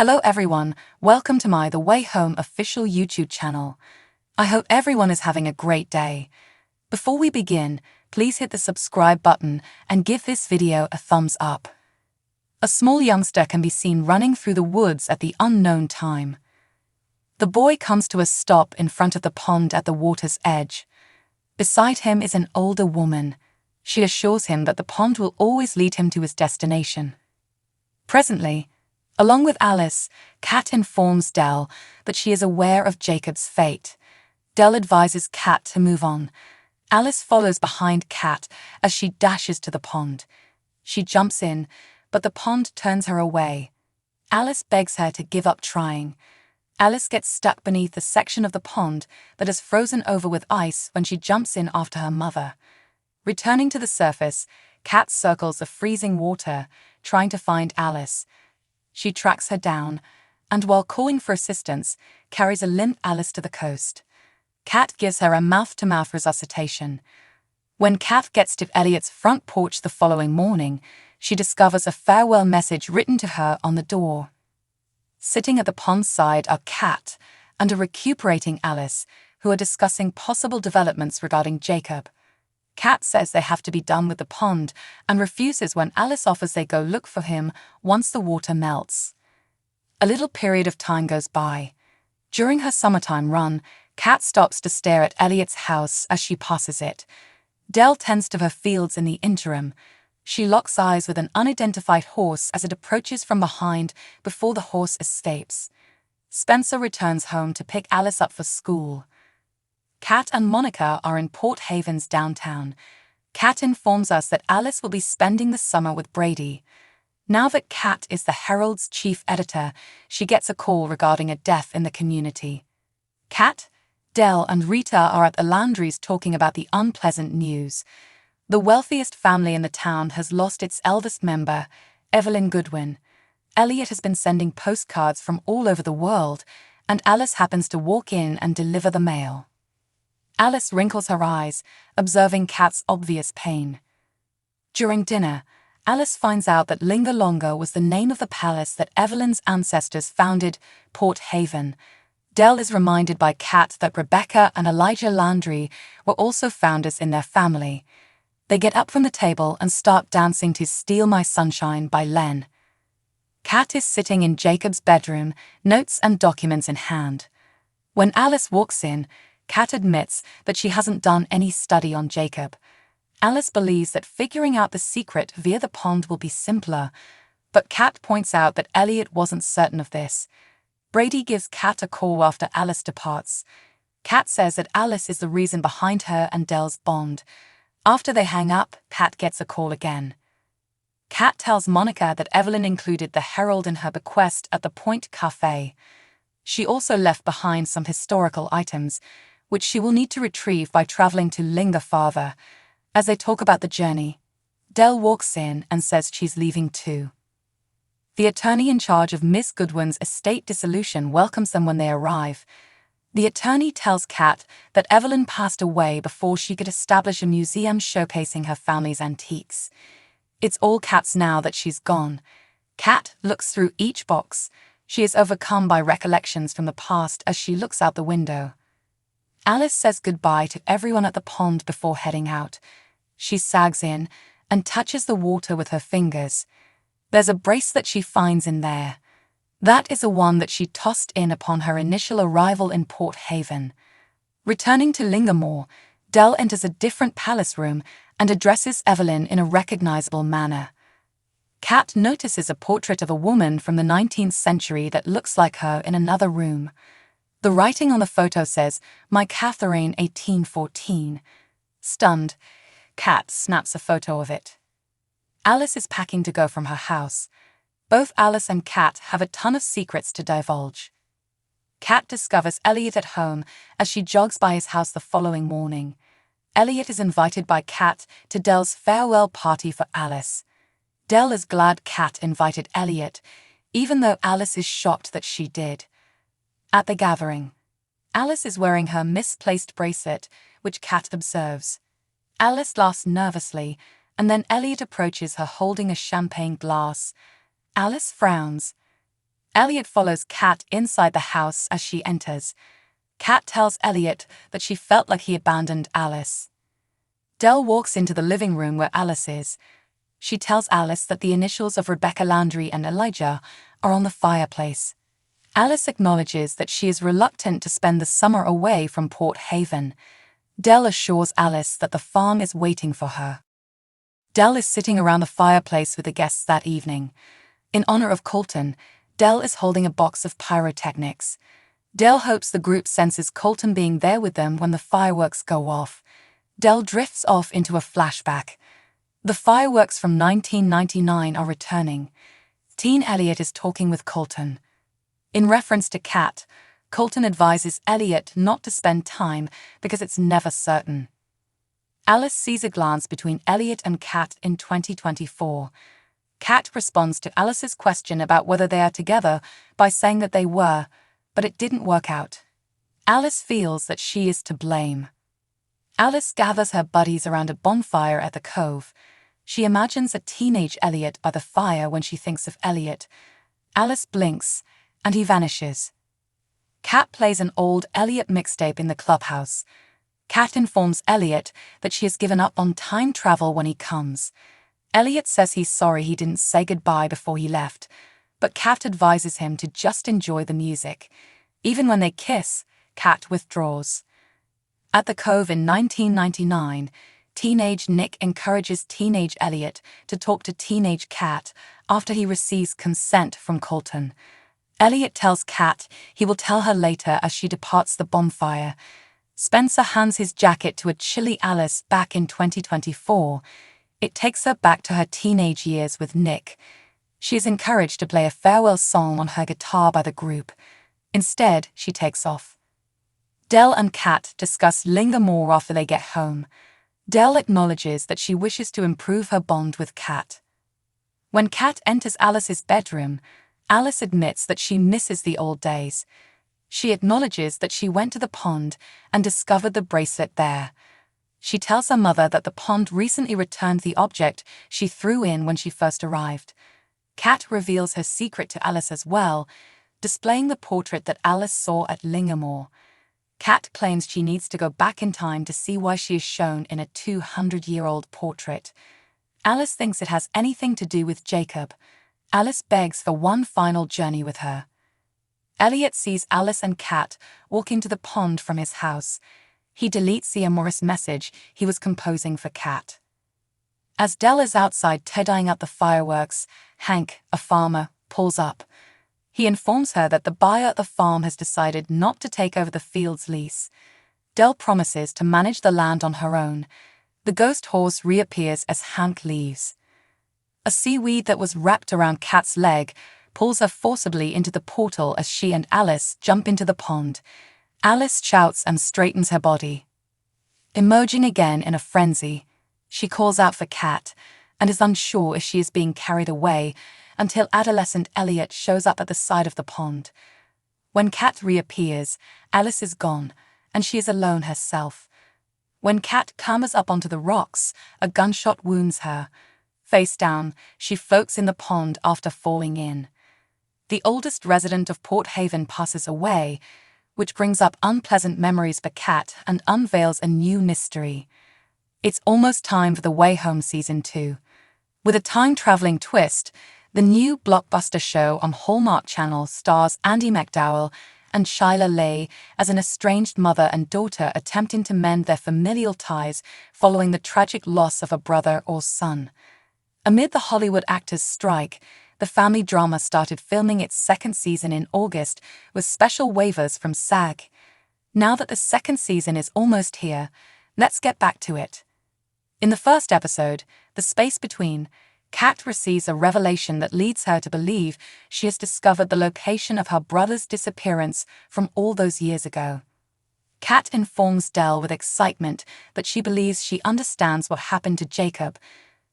Hello everyone, welcome to my The Way Home official YouTube channel. I hope everyone is having a great day. Before we begin, please hit the subscribe button and give this video a thumbs up. A small youngster can be seen running through the woods at the unknown time. The boy comes to a stop in front of the pond at the water's edge. Beside him is an older woman. She assures him that the pond will always lead him to his destination. Presently, along with Alice, Kat informs Dell that she is aware of Jacob's fate. Dell advises Kat to move on. Alice follows behind Kat as she dashes to the pond. She jumps in, but the pond turns her away. Alice begs her to give up trying. Alice gets stuck beneath the section of the pond that is frozen over with ice when she jumps in after her mother. Returning to the surface, Kat circles the freezing water, trying to find Alice. She tracks her down, and while calling for assistance, carries a limp Alice to the coast. Kat gives her a mouth-to-mouth resuscitation. When Kat gets to Elliot's front porch the following morning, she discovers a farewell message written to her on the door. Sitting at the pond's side are Kat and a recuperating Alice, who are discussing possible developments regarding Jacob. Kat says they have to be done with the pond and refuses when Alice offers they go look for him once the water melts. A little period of time goes by. During her summertime run, Kat stops to stare at Elliot's house as she passes it. Dell tends to her fields in the interim. She locks eyes with an unidentified horse as it approaches from behind before the horse escapes. Spencer returns home to pick Alice up for school. Kat and Monica are in Port Haven's downtown. Kat informs us that Alice will be spending the summer with Brady. Now that Kat is the Herald's chief editor, she gets a call regarding a death in the community. Kat, Dell, and Rita are at the Landrys talking about the unpleasant news. The wealthiest family in the town has lost its eldest member, Evelyn Goodwin. Elliot has been sending postcards from all over the world, and Alice happens to walk in and deliver the mail. Alice wrinkles her eyes, observing Kat's obvious pain. During dinner, Alice finds out that Lingalonga was the name of the palace that Evelyn's ancestors founded, Port Haven. Dell is reminded by Kat that Rebecca and Elijah Landry were also founders in their family. They get up from the table and start dancing to Steal My Sunshine by Len. Kat is sitting in Jacob's bedroom, notes and documents in hand. When Alice walks in, Kat admits that she hasn't done any study on Jacob. Alice believes that figuring out the secret via the pond will be simpler, but Kat points out that Elliot wasn't certain of this. Brady gives Kat a call after Alice departs. Kat says that Alice is the reason behind her and Dell's bond. After they hang up, Kat gets a call again. Kat tells Monica that Evelyn included the Herald in her bequest at the Point Cafe. She also left behind some historical items, which she will need to retrieve by traveling to Linga farther. As they talk about the journey, Dell walks in and says she's leaving too. The attorney in charge of Miss Goodwin's estate dissolution welcomes them when they arrive. The attorney tells Kat that Evelyn passed away before she could establish a museum showcasing her family's antiques. It's all Kat's now that she's gone. Kat looks through each box. She is overcome by recollections from the past as she looks out the window. Alice says goodbye to everyone at the pond before heading out. She sags in and touches the water with her fingers. There's a bracelet she finds in there. That is the one that she tossed in upon her initial arrival in Port Haven. Returning to Lingamore, Dell enters a different palace room and addresses Evelyn in a recognizable manner. Kat notices a portrait of a woman from the 19th century that looks like her in another room. The writing on the photo says, "My Catherine 1814. Stunned, Kat snaps a photo of it. Alice is packing to go from her house. Both Alice and Kat have a ton of secrets to divulge. Kat discovers Elliot at home as she jogs by his house the following morning. Elliot is invited by Kat to Dell's farewell party for Alice. Dell is glad Kat invited Elliot, even though Alice is shocked that she did. At the gathering, Alice is wearing her misplaced bracelet, which Kat observes. Alice laughs nervously, and then Elliot approaches her holding a champagne glass. Alice frowns. Elliot follows Kat inside the house as she enters. Kat tells Elliot that she felt like he abandoned Alice. Dell walks into the living room where Alice is. She tells Alice that the initials of Rebecca Landry and Elijah are on the fireplace. Alice acknowledges that she is reluctant to spend the summer away from Port Haven. Dell assures Alice that the farm is waiting for her. Dell is sitting around the fireplace with the guests that evening. In honor of Colton, Dell is holding a box of pyrotechnics. Dell hopes the group senses Colton being there with them when the fireworks go off. Dell drifts off into a flashback. The fireworks from 1999 are returning. Teen Elliot is talking with Colton. In reference to Kat, Colton advises Elliot not to spend time because it's never certain. Alice sees a glance between Elliot and Kat in 2024. Kat responds to Alice's question about whether they are together by saying that they were, but it didn't work out. Alice feels that she is to blame. Alice gathers her buddies around a bonfire at the cove. She imagines a teenage Elliot by the fire when she thinks of Elliot. Alice blinks, and he vanishes. Kat plays an old Elliot mixtape in the clubhouse. Kat informs Elliot that she has given up on time travel when he comes. Elliot says he's sorry he didn't say goodbye before he left, but Kat advises him to just enjoy the music. Even when they kiss, Kat withdraws. At the Cove in 1999, teenage Nick encourages teenage Elliot to talk to teenage Kat after he receives consent from Colton. Elliot tells Kat he will tell her later as she departs the bonfire. Spencer hands his jacket to a chilly Alice back in 2024. It takes her back to her teenage years with Nick. She is encouraged to play a farewell song on her guitar by the group. Instead, she takes off. Dell and Kat discuss linger more after they get home. Dell acknowledges that she wishes to improve her bond with Kat. When Kat enters Alice's bedroom, Alice admits that she misses the old days. She acknowledges that she went to the pond and discovered the bracelet there. She tells her mother that the pond recently returned the object she threw in when she first arrived. Kat reveals her secret to Alice as well, displaying the portrait that Alice saw at Lingamore. Kat claims she needs to go back in time to see why she is shown in a 200-year-old portrait. Alice thinks it has anything to do with Jacob. Alice begs for one final journey with her. Elliot sees Alice and Kat walking to the pond from his house. He deletes the amorous message he was composing for Kat. As Dell is outside tidying up the fireworks, Hank, a farmer, pulls up. He informs her that the buyer at the farm has decided not to take over the field's lease. Dell promises to manage the land on her own. The ghost horse reappears as Hank leaves. A seaweed that was wrapped around Kat's leg pulls her forcibly into the portal as she and Alice jump into the pond. Alice shouts and straightens her body. Emerging again in a frenzy, she calls out for Kat and is unsure if she is being carried away until adolescent Elliot shows up at the side of the pond. When Kat reappears, Alice is gone, and she is alone herself. When Kat clambers up onto the rocks, a gunshot wounds her. Face down, she floats in the pond after falling in. The oldest resident of Port Haven passes away, which brings up unpleasant memories for Kat and unveils a new mystery. It's almost time for The Way Home Season 2. With a time-traveling twist, the new blockbuster show on Hallmark Channel stars Andie MacDowell and Shyla Leigh as an estranged mother and daughter attempting to mend their familial ties following the tragic loss of a brother or son. Amid the Hollywood actors' strike, the family drama started filming its second season in August with special waivers from SAG. Now that the second season is almost here, let's get back to it. In the first episode, The Space Between, Kat receives a revelation that leads her to believe she has discovered the location of her brother's disappearance from all those years ago. Kat informs Dell with excitement that she believes she understands what happened to Jacob,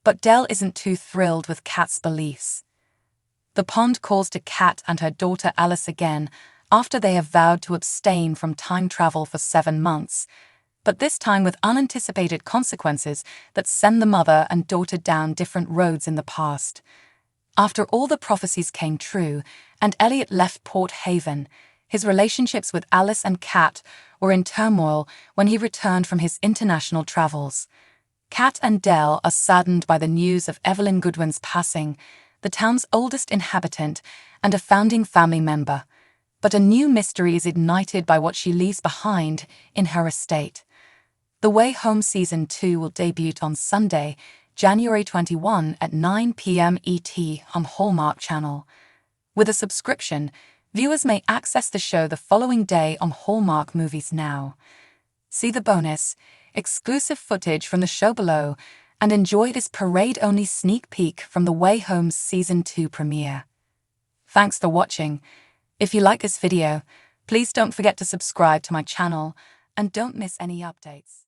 but Dell isn't too thrilled with Kat's beliefs. The pond calls to Kat and her daughter Alice again after they have vowed to abstain from time travel for 7 months, but this time with unanticipated consequences that send the mother and daughter down different roads in the past. After all the prophecies came true and Elliot left Port Haven, his relationships with Alice and Kat were in turmoil when he returned from his international travels. Kat and Dell are saddened by the news of Evelyn Goodwin's passing, the town's oldest inhabitant and a founding family member. But a new mystery is ignited by what she leaves behind in her estate. The Way Home Season 2 will debut on Sunday, January 21 at 9 p.m. ET on Hallmark Channel. With a subscription, viewers may access the show the following day on Hallmark Movies Now. See the bonus, exclusive footage from the show below and enjoy this parade-only sneak peek from The Way Home's Season 2 premiere. Thanks for watching. If you like this video, please don't forget to subscribe to my channel and don't miss any updates.